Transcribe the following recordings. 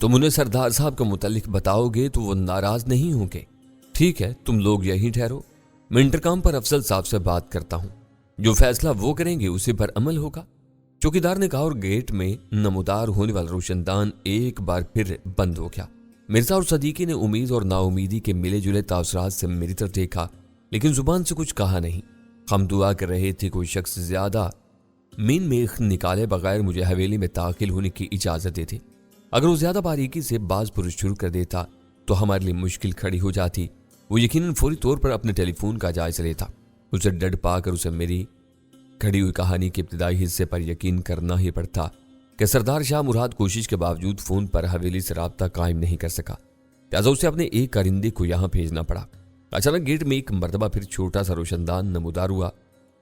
تم انہیں سردار صاحب کے متعلق بتاؤ گے تو وہ ناراض نہیں ہوں گے۔ ٹھیک ہے، تم لوگ یہیں ٹھہرو، میں انٹرکام پر افضل صاحب سے بات کرتا ہوں، جو فیصلہ وہ کریں گے اسی پر عمل ہوگا۔ چوکیدار نے کہا اور گیٹ میں نمودار ہونے والا روشن دان ایک بار پھر بند ہو گیا۔ مرزا اور صدیقی نے امید اور نا امیدی کے ملے جلے تاثرات سے میری طرف دیکھا، لیکن زبان سے کچھ کہا نہیں۔ ہم دعا کر رہے تھے کوئی شخص زیادہ مین میخ نکالے بغیر مجھے حویلی میں داخل ہونے کی اجازت دیتے۔ اگر وہ زیادہ باریکی سے باز پرس شروع کر دیتا تو ہمارے لیے مشکل کھڑی ہو جاتی۔ وہ یقیناً فوری طور پر اپنے ٹیلی فون کا جائزہ لیتا۔ اسے ڈر پا کر اسے میری کھڑی ہوئی کہانی کے ابتدائی حصے پر یقین کرنا ہی پڑتا کہ سردار شاہ مراد کوشش کے باوجود فون پر حویلی سے رابطہ قائم نہیں کر سکا، لہٰذا اسے اپنے ایک کارندے کو یہاں بھیجنا پڑا۔ اچانک گیٹ میں ایک مرتبہ پھر چھوٹا سا روشن دان نمودار ہوا۔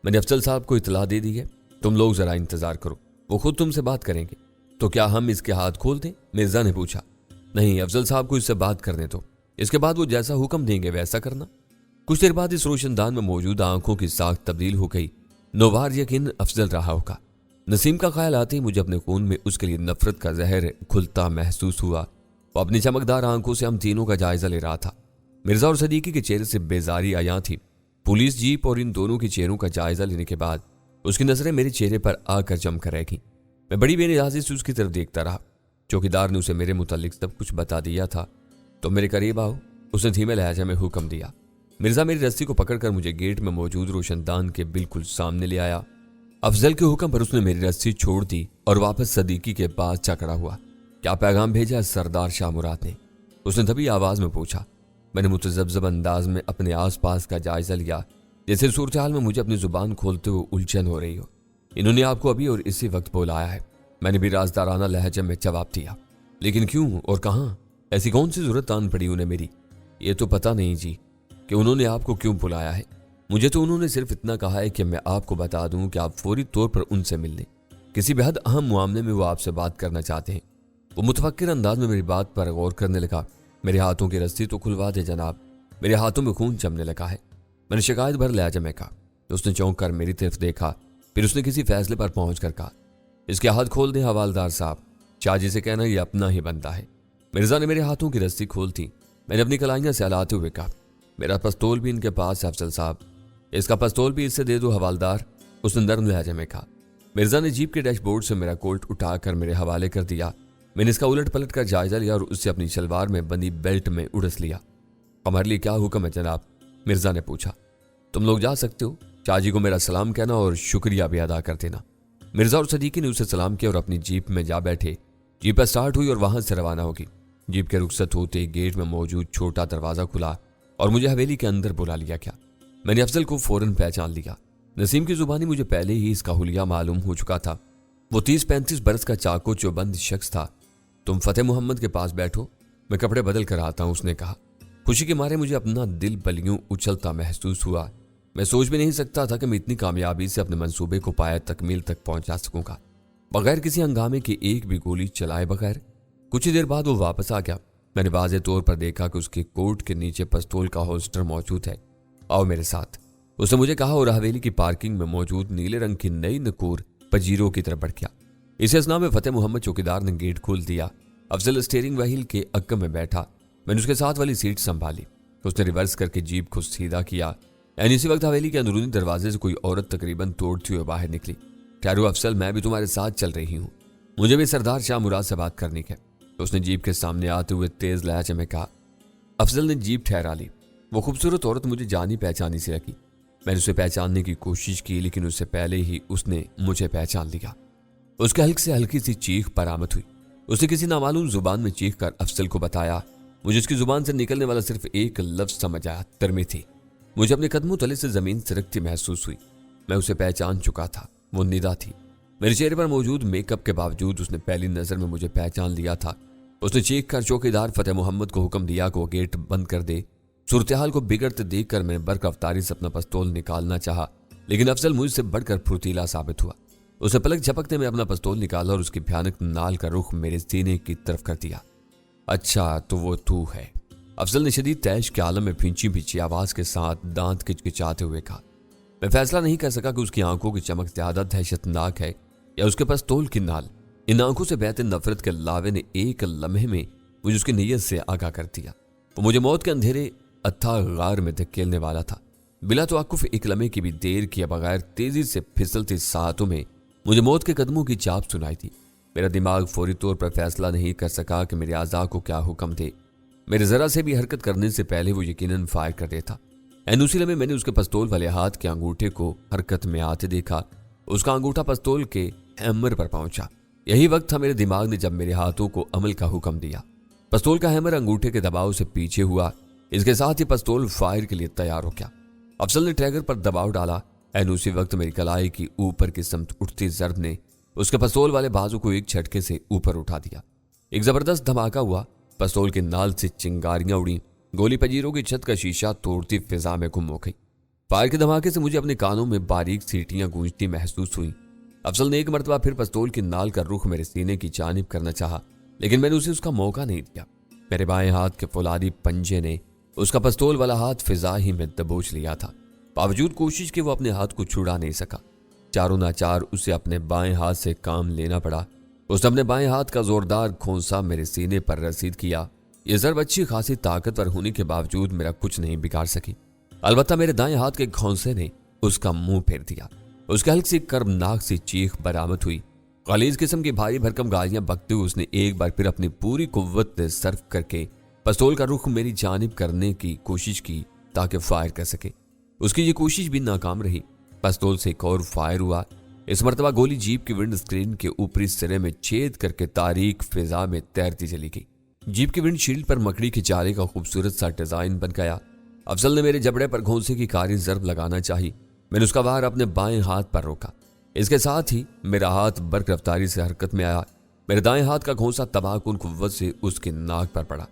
میں نے افضل صاحب کو اطلاع دے دی ہے، تم لوگ ذرا انتظار کرو، وہ خود تم سے بات کریں گے۔ تو کیا ہم اس کے ہاتھ کھول دیں؟ مرزا نے پوچھا۔ نہیں، افضل صاحب کو اس سے بات کرنے دو، اس کے بعد وہ جیسا حکم دیں گے ویسا کرنا۔ کچھ دیر بعد اس روشن دان میں موجود آنکھوں کی ساخت تبدیل ہو گئی۔ نوبار یقین افضل رہا ہوگا۔ نسیم کا خیال آتے ہی مجھے اپنے خون میں اس کے لیے نفرت کا زہر کھلتا محسوس ہوا۔ وہ اپنی چمکدار آنکھوں سے ہم تینوں کا جائزہ لے رہا تھا۔ مرزا اور صدیقی کے چہرے سے بیزاری عیاں تھی۔ پولیس جیپ اور ان دونوں کے چہروں کا جائزہ لینے کے بعد اس کی نظریں میرے چہرے پر آ کر جم کر رہ گئیں۔ میں بڑی بے نیازی سے اس کی طرف دیکھتا رہا۔ چوکیدار نے اسے میرے متعلق سب کچھ بتا دیا تھا۔ تم میرے قریب آؤ، اس نے دھیمے لہجے میں حکم دیا۔ مرزا میری رسی کو پکڑ کر مجھے گیٹ میں موجود روشن دان کے بالکل سامنے لے آیا۔ افضل کے حکم پر اس نے میری رسی چھوڑ دی اور واپس صدیقی کے پاس جا کھڑا ہوا۔ کیا پیغام بھیجا سردار شاہ مراد نے؟ اس نے دبی آواز میں پوچھا۔ میں نے متذبذب انداز میں اپنے آس پاس کا جائزہ لیا، جیسے صورتحال میں مجھے اپنی زبان کھولتے ہوئے الجھن ہو رہی ہو۔ انہوں نے آپ کو ابھی اور اسی وقت بلایا ہے، میں نے بھی رازدارانہ لہجے میں جواب دیا۔ لیکن کیوں اور کہاں؟ ایسی کون سی ضرورت آن پڑی انہیں میری؟ یہ تو پتہ نہیں جی کہ انہوں نے آپ کو کیوں بلایا ہے۔ مجھے تو انہوں نے صرف اتنا کہا ہے کہ میں آپ کو بتا دوں کہ آپ فوری طور پر ان سے مل لیں، کسی بے حد اہم معاملے میں وہ آپ سے بات کرنا چاہتے ہیں۔ وہ متفکر انداز میں میری بات پر غور کرنے لگا۔ میرے ہاتھوں کی رسی تو کھلوا دے جناب، میرے ہاتھوں میں خون جمنے لگا ہے، میں نے شکایت بھر لہجے میں کہا۔ اس نے چونک کر میری طرف دیکھا، پھر اس نے کسی فیصلے پر پہنچ کر کہا، اس کے ہاتھ کھول دیں حوالدار صاحب، شاہ جی سے کہنا یہ اپنا ہی بنتا ہے۔ مرزا نے میرے ہاتھوں کی رسی کھول دی۔ میں نے اپنی کلائیاں سہلاتے ہوئے کہا، میرا پستول بھی ان کے پاس ہے افضل صاحب، اس کا پستول بھی اس سے دے دو حوالدار، اس نے نرم لہجے میں کہا۔ مرزا نے جیپ کے ڈیش بورڈ سے میرا کولٹ اٹھا کر میرے حوالے کر دیا۔ میں نے اس کا الٹ پلٹ کر جائزہ لیا اور اس سے اپنی شلوار میں بندی بیلٹ میں اڑس لیا۔ ہمارے لیے کیا حکم ہے جناب؟ مرزا نے پوچھا۔ تم لوگ جا سکتے ہو، شاہ جی کو میرا سلام کہنا اور شکریہ بھی ادا کر دینا۔ مرزا اور صدیقی نے اسے سلام کیا اور اپنی جیپ میں جا بیٹھے۔ جیپ اسٹارٹ ہوئی اور وہاں سے روانہ ہوگی۔ جیپ کے رخصت ہوتے گیٹ میں موجود چھوٹا دروازہ کھلا اور مجھے حویلی کے اندر بلا لیا گیا۔ میں نے افضل کو فوراً پہچان لیا۔ نسیم کی زبانی مجھے پہلے ہی اس کا حلیہ معلوم ہو چکا تھا۔ وہ 30-35 برس کا چاقو چوبند شخص تھا۔ تم فتح محمد کے پاس بیٹھو، میں کپڑے بدل کر آتا ہوں، اس نے کہا۔ خوشی کے مارے مجھے اپنا دل بلیوں اچھلتا محسوس ہوا۔ میں سوچ بھی نہیں سکتا تھا کہ میں اتنی کامیابی سے اپنے منصوبے کو پایہ تکمیل تک پہنچا سکوں گا، بغیر کسی ہنگامے کے، ایک بھی گولی چلائے بغیر۔ کچھ ہی دیر بعد وہ واپس آ گیا۔ میں نے واضح طور پر دیکھا کہ اس کے کوٹ کے نیچے پستول کا ہولسٹر موجود ہے۔ آؤ میرے ساتھ، اس نے مجھے کہا اور حویلی کی پارکنگ میں موجود نیلے رنگ کی نئی نکور پجیرو کی طرف بڑھ گیا۔ اس اثنا میں فتح محمد چوکیدار نے گیٹ کھول دیا۔ افضل اسٹیئرنگ وہیل کے عقب میں بیٹھا۔ میں نے اس کے ساتھ والی سیٹ سنبھالی۔ اس نے ریورس کر کے جیپ کو سیدھا کیا۔ یعنی اسی وقت حویلی کے اندرونی دروازے سے کوئی عورت تقریباً توڑتی ہوئے باہر نکلی۔ ٹھہرو افضل، میں بھی تمہارے ساتھ چل رہی ہوں، مجھے بھی سردار شاہ مراد سے بات کرنی ہے، اس نے جیپ کے سامنے آتے ہوئے تیز لہجے میں کہا۔ افضل نے جیپ ٹھہرا لی۔ وہ خوبصورت عورت مجھے جانی پہچانی سی لگی۔ میں نے اسے پہچاننے کی کوشش کی، لیکن اس سے پہلے ہی اس نے مجھے پہچان لیا۔ اس کے حلق سے ہلکی سی چیخ برآمد ہوئی۔ اس نے کسی نامعلوم زبان میں چیخ کر افضل کو بتایا۔ مجھے اس کی زبان سے نکلنے والا صرف ایک لفظ سمجھ آیا، ترمی تھی۔ مجھے اپنے قدموں تلے سے زمین سرکتی محسوس ہوئی۔ میں اسے پہچان چکا تھا، وہ ندا تھی۔ میرے چہرے پر موجود میک اپ کے باوجود اس نے پہلی نظر میں مجھے پہچان لیا تھا۔ اس نے چیخ کر چوکیدار فتح محمد کو حکم دیا کہ وہ گیٹ بند کر دے۔ صورتحال کو بگڑتے دیکھ کر میں نے برق رفتاری سے اپنا پستول نکالنا چاہا، لیکن افضل مجھ سے بڑھ کر پھرتیلا ثابت ہوا۔ اسے پلک جھپکتے میں اپنا پستول نکالا اور اس کی بھیانک نال کا رخ میرے سینے کی طرف کر دیا۔ اچھا تو وہ تو ہے، افضل نے شدید تیش کے عالم میں پھینچی پھینچی آواز کے ساتھ دانت کچکچاتے ہوئے کہا۔ میں فیصلہ نہیں کر سکا کہ اس کی آنکھوں کی چمک زیادہ دہشت ناک ہے یا اس کے پستول کی نال۔ ان آنکھوں سے بہتے نفرت کے لاوے نے ایک لمحے میں مجھے اس کی نیت سے آگاہ کر دیا۔ وہ مجھے موت کے اندھیرے اتھا غار میں دھکیلنے والا تھا۔ بلا توقف ایک لمحے کی بھی دیر کیے بغیر تیزی سے پھسلتی ساعتوں میں مجھے موت کے قدموں کی چاپ سنائی تھی۔ میرا دماغ فوری طور پر فیصلہ نہیں کر سکا کہ میرے اعضاء کو کیا حکم دے۔ میرے ذرا سے بھی حرکت کرنے سے پہلے وہ یقیناً فائر کر دیتا۔ اسی لمحے میں نے اس کے پستول والے ہاتھ کے انگوٹھے کو حرکت میں آتے دیکھا۔ اس کا انگوٹھا پستول کے ہیمر پر پہنچا۔ یہی وقت تھا میرے دماغ نے جب میرے ہاتھوں کو عمل کا حکم دیا۔ پستول کا ہیمر انگوٹھے کے دباؤ سے پیچھے ہوا، اس کے ساتھ ہی پستول فائر کے لیے تیار ہو گیا۔ افضل نے ٹریگر پر دباؤ ڈالا۔ اسی وقت میری کلائی کی اوپر کی سمت اٹھتی ضرب نے اس کے پستول والے بازو کو ایک جھٹکے سے اوپر اٹھا دیا۔ ایک زبردست دھماکہ ہوا، پستول کے نال سے چنگاریاں اڑیں، گولی پجیروں کی چھت کا شیشہ توڑتی فضا میں گم ہو گئی۔ فائر کے دھماکے سے مجھے اپنے کانوں میں باریک سیٹیاں گونجتی محسوس ہوئیں۔ افضل نے ایک مرتبہ پھر پستول کی نال کا رخ میرے سینے کی جانب کرنا چاہا، لیکن میں نے اسے اس کا موقع نہیں دیا۔ میرے بائیں ہاتھ کے فولادی پنجے نے اس کا پستول والا ہاتھ فضا ہی میں دبوچ لیا تھا۔ باوجود کوشش کے وہ اپنے ہاتھ کو چھڑا نہیں سکا۔ چاروں ناچار اسے اپنے بائیں ہاتھ سے کام لینا پڑا۔ اس نے اپنے بائیں ہاتھ کا زوردار کھونسا میرے سینے پر رسید کیا۔ یہ ضرب اچھی خاصی طاقتور ہونے کے باوجود میرا کچھ نہیں بگاڑ سکی۔ البتہ میرے دائیں ہاتھ کے کھونسے نے اس کا منہ پھیر دیا۔ اس کے ہلکی سی کربناک سی چیخ برآمد ہوئی۔ غلیظ قسم کی بھاری بھرکم گالیاں بکتے ہوئے اس نے ایک بار پھر اپنی پوری قوت صرف کر کے پستول کا رخ میری جانب کرنے کی کوشش کی تاکہ فائر کر سکے۔ اس کی یہ کوشش بھی ناکام رہی۔ پستول سے ایک اور فائر ہوا۔ اس مرتبہ گولی جیپ کی ونڈ اسکرین کے اوپری سرے میں چھید کر کے تاریک فضا میں تیرتی چلی گئی۔ جیپ کی ونڈ شیلڈ پر مکڑی کے جالے کا خوبصورت سا ڈیزائن بن گیا۔ افضل نے میرے جبڑے پر گھونسے کی کاری ضرب لگانا چاہی۔ میں نے اس کا وار اپنے بائیں ہاتھ پر روکا۔ اس کے ساتھ ہی میرا ہاتھ برق رفتاری سے حرکت میں آیا۔ میرے دائیں ہاتھ کا گھونسا تباہ کن قوت سے اس کے ناک پر پڑا۔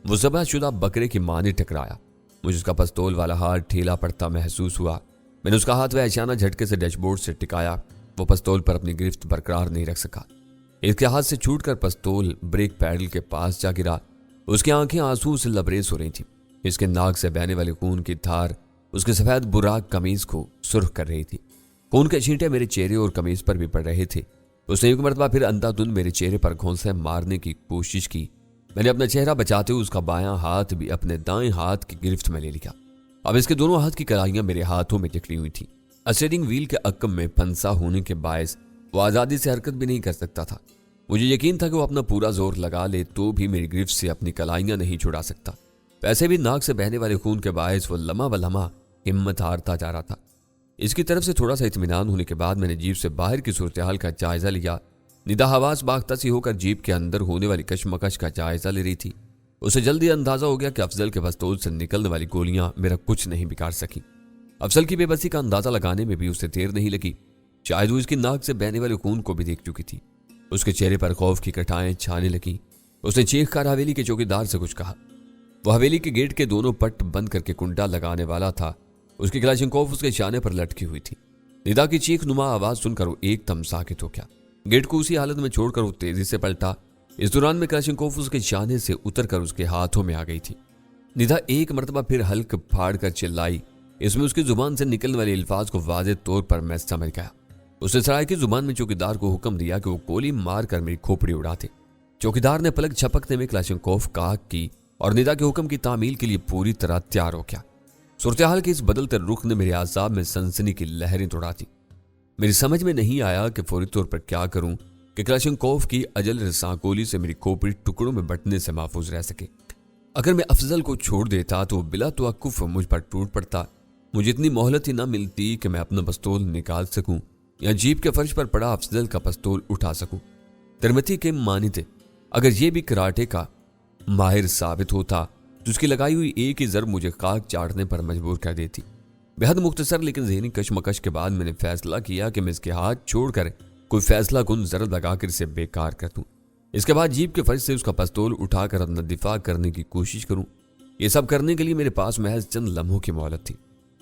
وہ ذبح شدہ بکرے کی مانے ٹکرایا۔ مجھے اس کا پستول والا ہاتھ ڈھیلا پڑتا محسوس ہوا۔ میں نے اس کا ہاتھ وحشیانہ جھٹکے سے ڈیش بورڈ سے ٹکایا۔ وہ پستول پر اپنی گرفت برقرار نہیں رکھ سکا۔ اس کے ہاتھ سے چھوٹ کر پستول بریک پیڈل کے پاس جا گرا۔ اس کی آنکھیں آنسو سے لبریز ہو رہی تھیں۔ اس کے ناک سے بہنے والے خون کی دھار اس کے سفید براق قمیض کو سرخ کر رہی تھی۔ خون کے چھینٹے میرے چہرے اور قمیض پر بھی پڑ رہے تھے۔ اس نے ایک مرتبہ پھر اندھا دھند میرے چہرے پر گھونسے مارنے کی کوشش کی۔ میں نے اپنا چہرہ بچاتے ہوئے اس کا بایاں ہاتھ بھی اپنے دائیں ہاتھ کی گرفت میں لے لیا۔ اب اس کے دونوں ہاتھ کی کلائیاں میرے ہاتھوں میں جکڑی ہوئی تھیں۔ اسٹیئرنگ وہیل کے عقب میں پھنسا ہونے کے باعث وہ آزادی سے حرکت بھی نہیں کر سکتا تھا۔ مجھے یقین تھا کہ وہ اپنا پورا زور لگا لے تو بھی میری گرفت سے اپنی کلائیاں نہیں چھڑا سکتا۔ ویسے بھی ناک سے بہنے والے خون کے باعث وہ لمحہ بلمحہ ہمت ہارتا جا رہا تھا۔ اس کی طرف سے تھوڑا سا اطمینان ہونے کے بعد میں نے جیپ سے باہر کی صورتحال کا جائزہ لیا۔ ندا حواس باختہ سی ہو کر جیپ کے اندر ہونے والی کشمکش کا جائزہ لے رہی تھی۔ اسے جلدی اندازہ ہو گیا کہ افضل کے پستول سے نکلنے والی گولیاں میرا کچھ نہیں بگاڑ سکی۔ افضل کی بے بسی کا اندازہ لگانے میں بھی اسے دیر نہیں لگی۔ شاید وہ اس کی ناک سے بہنے والے خون کو بھی دیکھ چکی تھی۔ اس کے چہرے پر خوف کی کٹائیں چھانے لگیں۔ اس نے چیخ کر حویلی کے چوکیدار سے کچھ کہا۔ وہ حویلی کے گیٹ کے دونوں پٹ بند کر کے کنڈا لگانے والا تھا۔ اس کی کلاشنکوف اس کے شانے پر لٹکی ہوئی تھی۔ ندا کی چیخ نما آواز سن کر وہ ایک دم ساکت ہو گیا۔ گیٹ کو اسی حالت میں چھوڑ کر وہ تیزی سے پلٹا۔ اس دوران میں کلاشنکوف اس کے شانے سے اتر کر اس کے ہاتھوں میں آ گئی تھی۔ ندا ایک مرتبہ پھر حلق پھاڑ کر چلائی۔ اس میں اس کی زبان سے نکلنے والے الفاظ کو واضح طور پر میں سمجھ گیا۔ اس نے سرائے کی زبان میں چوکیدار کو حکم دیا کہ وہ گولی مار کر میری کھوپڑی اڑا دے۔ چوکیدار نے پلک جھپکنے میں کلاشنکوف کاک کی اور ندا کے حکم کی تعمیل کے لیے پوری طرح تیار ہو گیا۔ صورتحال کے اس بدلتے رخ نے میرے اعصاب میں سنسنی کی لہریں دوڑا دی۔ میری سمجھ میں نہیں آیا کہ فوری طور پر کیا کروں کہ کلاشنکوف کی اجل رساں گولی سے میری کھوپڑی ٹکڑوں میں بٹنے سے محفوظ رہ سکے۔ اگر میں افضل کو چھوڑ دیتا تو وہ بلا توقف مجھ پر ٹوٹ پڑتا۔ مجھے اتنی مہلت ہی نہ ملتی کہ میں اپنا پستول نکال سکوں یا جیپ کے فرش پر پڑا افضل کا پستول اٹھا سکوں۔ ترمتی کے مانتے اگر یہ بھی کراٹے کا ماہر ثابت ہوتا تو اس کی لگائی ہوئی ایک ہی ضرب مجھے خاک چاٹنے پر مجبور کر دیتی۔ بے حد مختصر لیکن ذہنی کشمکش کے بعد میں نے فیصلہ کیا کہ میں اس کے ہاتھ چھوڑ کر کوئی فیصلہ کن ضرب لگا کر اسے بیکار کر دوں۔ اس کے بعد جیپ کے فرش سے اس کا پستول اٹھا کر اپنا دفاع کرنے کی کوشش کروں۔ یہ سب کرنے کے لیے میرے پاس محض چند لمحوں کی مہلت تھی۔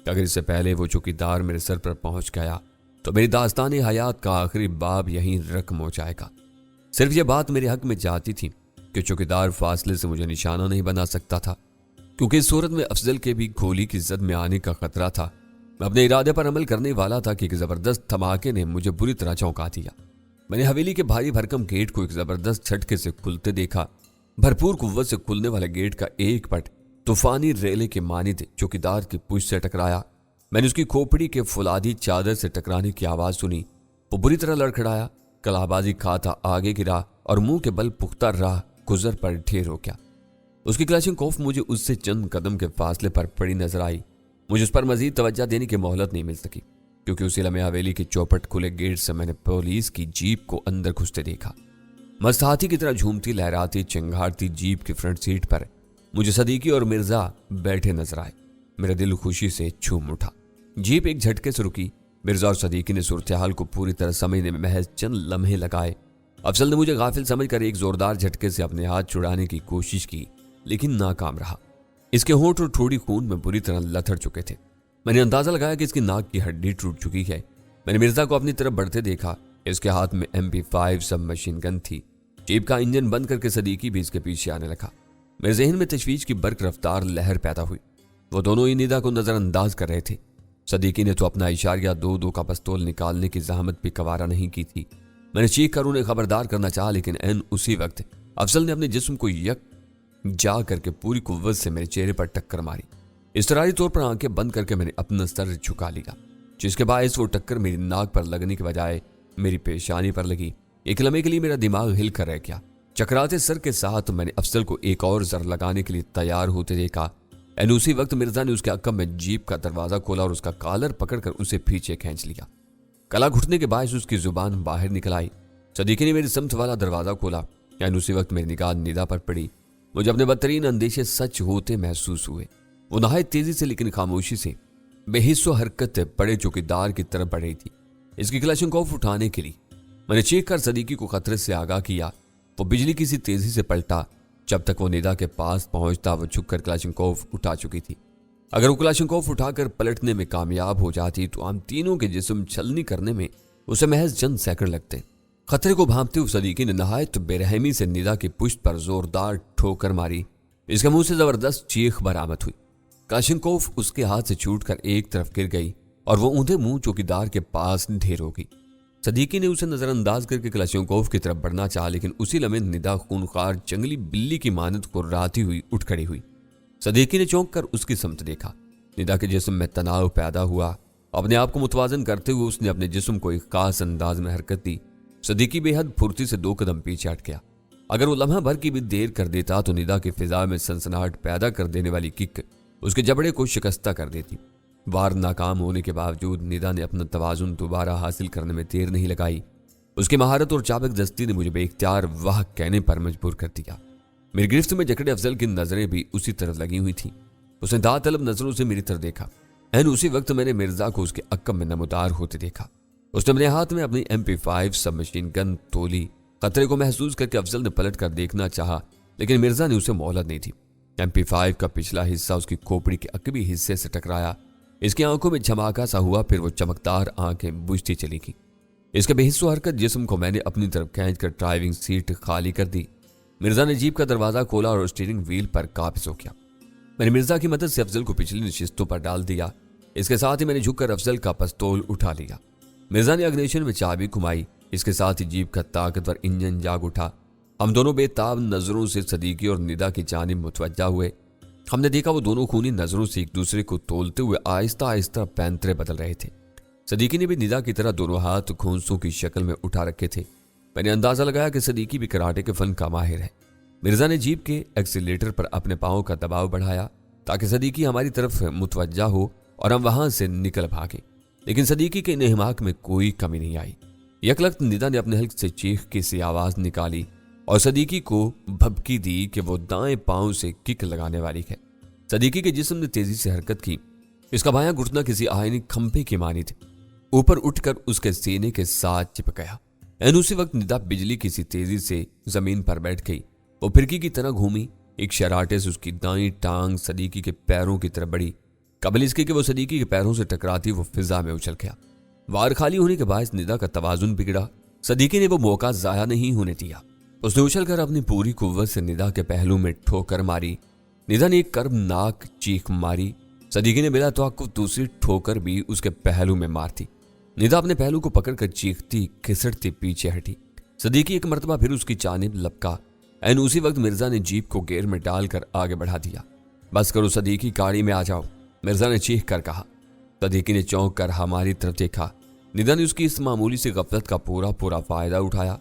اگر اس سے پہلے وہ چوکیدار میرے سر پر پہنچ گیا تو میری داستان حیات کا آخری باب یہیں رقم ہو جائے گا۔ صرف یہ بات میرے حق میں جاتی تھی کہ چوکیدار فاصلے سے مجھے نشانہ نہیں بنا سکتا تھا، کیونکہ اس صورت میں افضل کے بھی گولی کی زد میں آنے کا خطرہ تھا۔ میں اپنے ارادے پر عمل کرنے والا تھا کہ ایک زبردست دھماکے نے مجھے بری طرح چونکا دیا۔ मैंने हवेली के भारी भरकम गेट को एक जबरदस्त झटके से खुलते देखा। भरपूर कुव्वत से खुलने वाले गेट का एक पट तूफानी रेले के मानित चौकीदार की पूंछ से टकराया। मैंने उसकी खोपड़ी के फुलादी चादर से टकराने की आवाज सुनी। वो बुरी तरह लड़खड़ाया, कलाबाजी खाता आगे गिरा और मुंह के बल पुख्ता राह गुजर पर ढेर हो गया। उसकी क्लाशिंकोफ मुझे उससे चंद कदम के फासले पर पड़ी नजर आई। मुझे उस पर मजीद तवज्जो देने की मोहलत नहीं मिल सकी, क्योंकि उसी लम्हे हवेली के चौपट खुले गेट से मैंने पुलिस की जीप को अंदर घुसते देखा। मस्त हाथी की तरह झूमती लहराती चिंगारती जीप की फ्रंट सीट पर मुझे सदीकी और मिर्जा बैठे नजर आए। मेरा दिल खुशी से झूम उठा। जीप एक झटके से रुकी। मिर्जा और सदीकी ने सूरत-ए-हाल को पूरी तरह समझने में महज चंद लम्हे लगाए। अफजल ने मुझे गाफिल समझकर एक जोरदार झटके से अपने हाथ छुड़ाने की कोशिश की, लेकिन नाकाम रहा। इसके होंठ और ठोड़ी खून में बुरी तरह लथड़ चुके थे। मैंने अंदाजा लगाया कि इसकी नाक की हड्डी टूट चुकी है। मैंने मिर्जा को अपनी तरफ बढ़ते देखा। इसके हाथ में MP5 सब मशीन गन थी। जीप का इंजन बंद करके सदीकी भी इसके पीछे आने लगा। मेरे जहन में तशवीश की बर्क रफ्तार लहर पैदा हुई। वो दोनों ही निदा को नजरअंदाज कर रहे थे। सदीकी ने तो अपना इशारिया 2-2 का पिस्तौल निकालने की जहमत भी गवारा नहीं की थी। मैंने चीख कर उन्हें खबरदार करना चाहा, लेकिन ऐन उसी वक्त अफजल ने अपने जिस्म को यक जा करके पूरी कुव्वत से मेरे चेहरे पर टक्कर मारी। इसतरारी तौर पर आंखें बंद करके मैंने अपना सर झुका लिया, जिसके बायस वो टक्कर मेरी नाक पर लगने के बजाय मेरी पेशानी पर लगी। एक लम्हे के लिए मेरा दिमाग हिल कर रह गया। चकराते सर के साथ मैंने अफजल को एक और जर लगाने के लिए तैयार होते देखा। एंड उसी वक्त मिर्जा ने उसके अक्कम में जीप का दरवाजा खोला और उसका कॉलर पकड़कर उसे पीछे खींच लिया। कला घुटने के बायस उसकी जुबान बाहर निकल आई। सदीकी ने मेरी समत वाला दरवाजा खोला। एंड उसी वक्त मेरी निगाह निदा पर पड़ी। मुझे अपने बदतरीन अंदेशे सच होते महसूस हुए। वो नहायत तेजी से लेकिन खामोशी से बेहिस्सो हरकत बड़े चौकीदार की तरफ बढ़ रही थी, इसकी क्लाशिंकोफ उठाने के लिए। मैंने चीख कर सदीकी को खतरे से आगाह किया। वो बिजली की सी तेजी से पलटा। जब तक वो निदा के पास पहुंचता वो झुककर क्लाशिंकोफ उठा चुकी थी। अगर वो क्लाशिंकोफ उठाकर पलटने में कामयाब हो जाती तो हम तीनों के जिस्म छलनी करने में उसे महज चंद सेकंड लगते। खतरे को भांपते हुए सदीकी ने नहायत बेरहमी से निदा की पुश्त पर जोरदार ठोकर मारी। इसके मुंह से जबरदस्त चीख बरामद हुई। क्लाशिंकोफ उसके हाथ से छूटकर एक तरफ गिर गई और वो ऊंधे मुंह चौकीदार के पास ढेर हो गई। सदीकी ने उसे नजरअंदाज करके क्लाशिंकोफ की तरफ बढ़ना चाहा, लेकिन उसी लम्हे निदा खूनखार जंगली बिल्ली की मानद कुर्राती हुई उठ खड़ी हुई। सदीकी ने चौंक कर उसकी समत देखा। निदा के जिस्म में तनाव पैदा हुआ। अपने आप को मुतवाजन करते हुए उसने अपने जिस्म को एक खास अंदाज में हरकत दी। सदीकी बेहद फुर्ती से 2 कदम पीछे हट गया। अगर वो लम्हा भर की भी देर कर देता तो निदा की फिजा में सनसनाहट पैदा कर देने वाली किक उसके जबड़े को शिकस्ता कर देती। वार नाकाम होने के बावजूद निदा ने अपना तवाजुन दोबारा हासिल करने में देर नहीं लगाई। उसकी महारत और चाबक दस्ती ने मुझे बेख्तियार वाह कहने पर मजबूर कर दिया। मेरी गिरफ्त में जकड़े अफजल की नजरें भी उसी तरफ लगी हुई थी। उसने दांत तलब नजरों से मेरी तरफ देखा। एन उसी वक्त मैंने मिर्जा को उसके अक्कम में नमदार होते देखा। उसने अपने हाथ में अपनी MP5 सब मशीन गन तोली। खतरे को महसूस करके अफजल ने पलट कर देखना चाहा, लेकिन मिर्जा ने उसे मोहलत नहीं थी। MP5 का पिछला हिस्सा उसकी खोपड़ी के अकबी हिस्से से टकराया। इसकी आंखों में झमाका सा हुआ, फिर वो चमकदार आंखें बुझती चली गई। इसके बेहिस्सो हरकत जिस्म को मैंने अपनी तरफ खींचकर ड्राइविंग सीट खाली कर दी। मिर्जा ने जीप का दरवाजा खोला और स्टीयरिंग व्हील पर काबिज हो गया। मैंने मिर्जा की मदद से अफजल को पिछली नशिस्तों पर डाल दिया। इसके साथ ही मैंने झुककर अफजल का पिस्तौल उठा लिया। मिर्जा ने अग्निशन में चाबी घुमाई। इसके साथ ही जीप का ताकतवर इंजन जाग उठा। हम दोनों बेताब नजरों से सदीकी और निदा की जानिब मुतवज्जा हुए। हमने देखा वो दोनों खूनी नजरों से एक दूसरे को तोलते हुए आहिस्ता आहिस्ता पैंतरे बदल रहे थे। सदीकी ने भी निदा की तरह दोनों हाथ खोंसों की शक्ल में उठा रखे थे। मैंने अंदाजा लगाया कि सदीकी भी कराटे के फन का माहिर है। मिर्जा ने जीप के एक्सीलेटर पर अपने पांव का दबाव बढ़ाया ताकि सदीकी हमारी तरफ मुतवज्जा हो और हम वहां से निकल भागे, लेकिन सदीकी के इन्हिमाक में कोई कमी नहीं आई। यकलख्त निदा ने अपने हल्क से चीख की सी आवाज निकाली और सदीकी को भभकी दी कि वो दाएं पांव से किक लगाने वाली है। सदीकी के जिस्म ने तेजी से हरकत की। इसका बायां घुटना किसी आयनी खंभे की मानित ऊपर उठकर उसके सीने के साथ चिपक गया। एन उसी वक्त निदा बिजली की सी तेजी से जमीन पर बैठ गई। वो फिरकी की तरह घूमी। एक शराटे से उसकी दाईं टांग सदीकी के पैरों की तरफ बढ़ी। कबल इसके कि वो सदीकी के पैरों से टकराती वो फिजा में उछल गया। वार खाली होने के बाद निदा का तवाजुन बिगड़ा। सदीकी ने वो मौका जाया नहीं होने दिया। उसने उछलकर अपनी पूरी कुव्वत से निदा के पहलू में ठोकर मारी। निदा ने एक कर्मनाक चीख मारी। सदीकी ने बिला तवक्कुफ दूसरी ठोकर भी उसके पहलू में मार दी। निदा अपने पहलू को पकड़कर चीखती खिसड़ती पीछे हटी। सदीकी एक मर्तबा फिर उसकी जानिब लपका। एन उसी वक्त मिर्जा ने जीप को गेयर में डालकर आगे बढ़ा दिया। बस करो सदीकी, गाड़ी में आ जाओ, मिर्जा ने चीख कर कहा। सदीकी ने चौंक कर हमारी तरफ देखा। निदा ने उसकी इस मामूली सी गफलत का पूरा फायदा उठाया।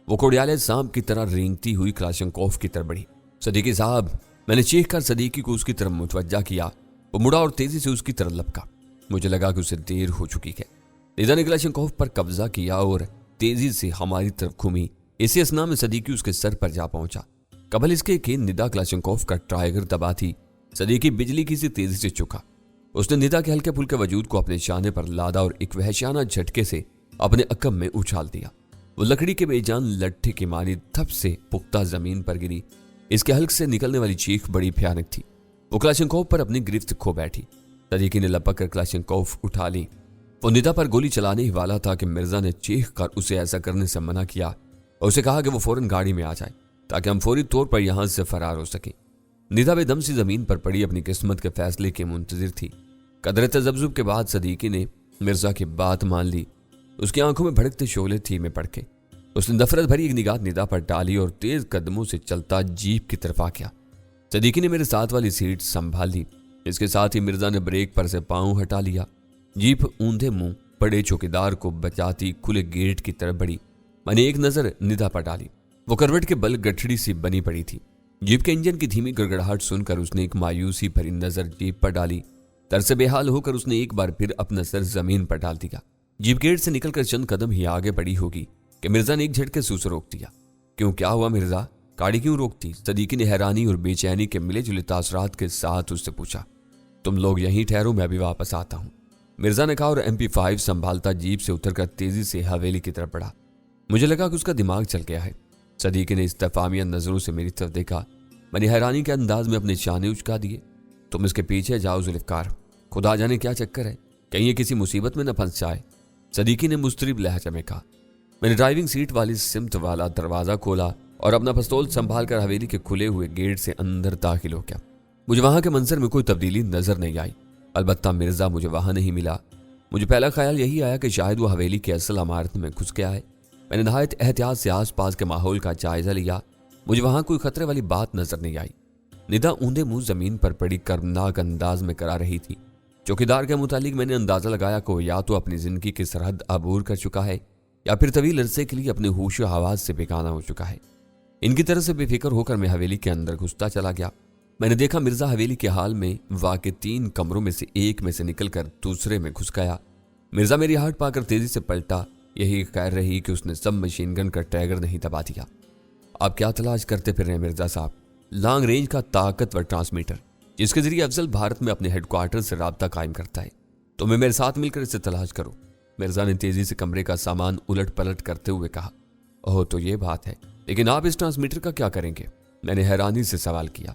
वो कोड़ियाले सांप की तरह रेंगती हुई क्लाशनकोफ की तरफ बढ़ी। सदीकी साहब, मैंने चीख कर सदीकी को उसकी तरफ मुतवज्जा किया। वो मुड़ा और तेजी से उसकी तरफ लपका। मुझे लगा कि उसे देर हो चुकी है। निदा ने क्लाशनकोफ पर कब्जा किया और तेजी से हमारी तरफ घूमी। इसी असना में सदीकी उसके सर पर जा पहुंचा। कबल इसके कि निदा क्लाशनकोफ का ट्राइगर दबा थी, सदीकी बिजली की सी तेजी से चुका। उसने निदा के हल्के फुल्के वजूद को अपने शाने पर लादा और एक वहशियाना झटके से अपने अकब में उछाल दिया। वो लकड़ी के बेजान लट्ठे की मारी धप से पुख्ता जमीन पर गिरी। इसके हल्क से निकलने वाली चीख बड़ी भयानक थी। वो क्लाशनकोफ पर अपनी गिरफ्त खो बैठी। सदीकी ने लपक कर क्लाशनकोफ उठा ली। वो निदा पर गोली चलाने ही वाला था कि मिर्जा ने चीख कर उसे ऐसा करने से मना किया और उसे कहा कि वो फौरन गाड़ी में आ जाए ताकि हम फौरी तौर पर यहां से फरार हो सकें। निदा बेदम सी जमीन पर पड़ी अपनी किस्मत के फैसले के मुंतजिर थी। कदरे तजब्जुब के बाद सदीकी ने मिर्जा की बात मान ली। उसकी आंखों में भड़कते शोले थी में पड़के। उसने नफरत भरी एक निगाह निदा पर डाली और तेज कदमों से चलता जीप की तरफ आ गया। सदीकी ने मेरे साथ वाली सीट संभाल ली। इसके साथ ही मिर्जा ने ब्रेक पर से पांव हटा लिया। जीप ऊंधे मुंह बड़े चौकीदार को बचाती खुले गेट की तरफ बढ़ी। मैंने एक नजर निदा पर डाली। वो करवट के बल गठड़ी सी बनी पड़ी थी। जीप के इंजन की धीमी गड़गड़ाहट सुनकर उसने एक मायूसी भरी नजर जीप पर डाली। तरस बेहाल होकर उसने एक बार फिर अपना सर जमीन पर डाल दिया। जीप गेट से निकलकर चंद कदम ही आगे बढ़ी होगी कि मिर्जा ने एक झटके से उसे रोक दिया। क्यों, क्या हुआ मिर्जा? गाड़ी क्यों रोकती? सदीकी ने हैरानी और बेचैनी के मिले जुले तासरात के साथ उससे पूछा। तुम लोग यहीं ठहरो, मैं अभी वापस आता हूं, मिर्जा ने कहा और MP5 संभालता जीप से उतरकर तेजी से हवेली की तरफ बढ़ा। मुझे लगा कि उसका दिमाग चल गया है। सदीकी ने इस्तफामिया नजरों से मेरी तरफ देखा। मैंने हैरानी के अंदाज में अपने शाने उचका दिए। तुम इसके पीछे जाओ जुल्फकार, खुदा जाने क्या चक्कर है, कहीं ये किसी मुसीबत में न फंस जाए, सदीकी ने मुस्तरिब लहजा में कहा। मैंने ड्राइविंग सीट वाली सिमत वाला दरवाजा खोला और अपना पिस्तौल संभाल कर हवेली के खुले हुए गेट से अंदर दाखिल हो गया। मुझे वहां के मंजर में कोई तब्दीली नजर नहीं आई। अलबत्ता मिर्जा मुझे वहां नहीं मिला। मुझे पहला ख्याल यही आया कि शायद वो हवेली की असल इमारत में घुस गया है। मैंने नहायत एहतियात से आसपास के माहौल का जायजा लिया। मुझे वहां कोई खतरे वाली बात नजर नहीं आई। निदा ऊंधे मुंह जमीन पर पड़ी कर्मनाक अंदाज में करा रही थी। चौकीदार के मुतालिक मैंने अंदाजा लगाया कि वो या तो अपनी जिंदगी की सरहद अबूर कर चुका है या फिर तवील अरसे के लिए अपने होश हवास से बेगाना हो चुका है। इनकी तरह से बेफिक्र होकर मैं हवेली के अंदर घुसता चला गया। मैंने देखा मिर्जा हवेली के हाल में वाक़े 3 कमरों में से एक में से निकलकर दूसरे में घुस गया। मिर्जा मेरी आहट पाकर तेजी से पलटा। यही खैर रही कि उसने सब मशीन गन का ट्रैगर नहीं दबा दिया। आप क्या तलाश करते फिर रहे हैं मिर्जा साहब? लॉन्ग रेंज का ताकतवर ट्रांसमीटर जिसके जरिए अफजल भारत में अपने हेडक्वार्टर से राब्ता कायम करता है। तो मैं मेरे साथ मिलकर इसे तलाश करो। मिर्जा ने तेजी से कमरे का सामान उलट पलट करते हुए कहा। ओह, तो ये बात है, लेकिन आप इस ट्रांसमीटर का क्या करेंगे? मैंने हैरानी से सवाल किया।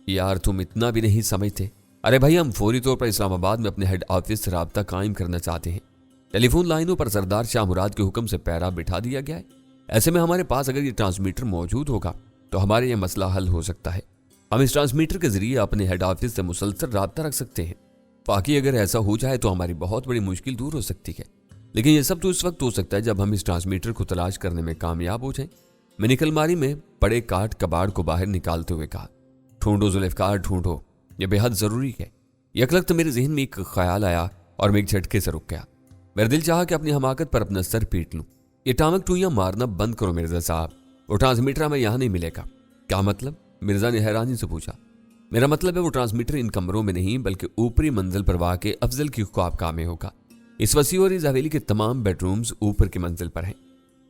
यार तुम इतना भी नहीं समझते। अरे भाई, हम फौरी तौर पर इस्लामाबाद में अपने हेड ऑफिस से राब्ता कायम करना चाहते हैं। टेलीफोन लाइनों पर सरदार शाह मुराद के हुक्म से पैरा बिठा दिया गया है। ऐसे में हमारे पास अगर ये ट्रांसमीटर मौजूद होगा तो हमारे ये मसला हल हो सकता है। हम इस ट्रांसमीटर के जरिए अपने हेड ऑफिस से मुसलसल राब्ता रख सकते हैं। बाकी अगर ऐसा हो जाए तो हमारी बहुत बड़ी मुश्किल दूर हो सकती है। लेकिन ये सब तो इस वक्त हो सकता है जब हम इस ट्रांसमीटर को तलाश करने में कामयाब हो जाएं। मैंने अलमारी में पड़े काट कबाड़ को बाहर निकालते हुए कहा। ढूंढो जुल्फकार, ढूंढो, यह बेहद जरूरी है। यकलख्त मेरे जहन में एक ख्याल आया और मैं एक झटके से रुक गया। मेरा दिल चाहा कि अपनी हमाकत पर अपना सर पीट लूं। ये टामक टूइयां मारना बंद करो मिर्जा साहब। वो ट्रांसमीटर हमें यहां नहीं मिलेगा। क्या मतलब? मिर्जा ने हैरानी से पूछा। मेरा मतलब है वो ट्रांसमीटर इन कमरों में नहीं बल्कि ऊपरी मंजिल पर वाक़े अफजल की ख्वाबगाह में होगा। इस वसी और इस हवेली के तमाम बेडरूम्स ऊपर की मंजिल पर हैं।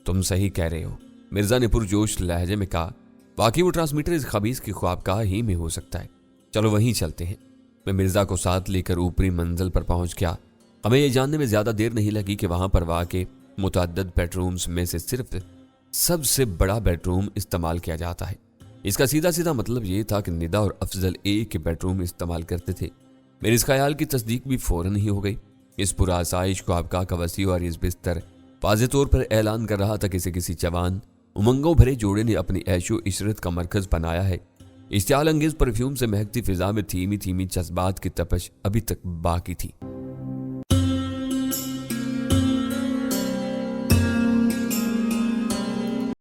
तुम सही कह रहे हो, मिर्जा ने पुरजोश लहजे में कहा। वाकई वो ट्रांसमीटर इस खबीस की ख्वाबगाह ही में हो सकता है। चलो वहीं चलते हैं। मैं मिर्जा को साथ लेकर ऊपरी मंजिल पर पहुंच गया। हमें यह जानने में ज्यादा देर नहीं लगी कि वहां पर वाक़े मुतअद्दिद बेडरूम्स में से सिर्फ सबसे बड़ा बेडरूम इस्तेमाल किया जाता है। इसका सीधा सीधा मतलब यह था कि निदा और अफजल एक के बेडरूम इस्तेमाल करते थे। मेरे इस ख्याल की तस्दीक भी फौरन ही हो गई। इस पुरासाइश ख्वाबगाह का वसी और इस बिस्तर वाज़े तौर पर ऐलान कर रहा था कि किसी जवान उमंगों भरे जोड़े ने अपनी ऐशो इशरत का मरकज बनाया है। इश्तियाल अंगेज परफ्यूम से महकती फिजा में धीमी धीमी जज्बात की तपश अभी तक बाकी थी।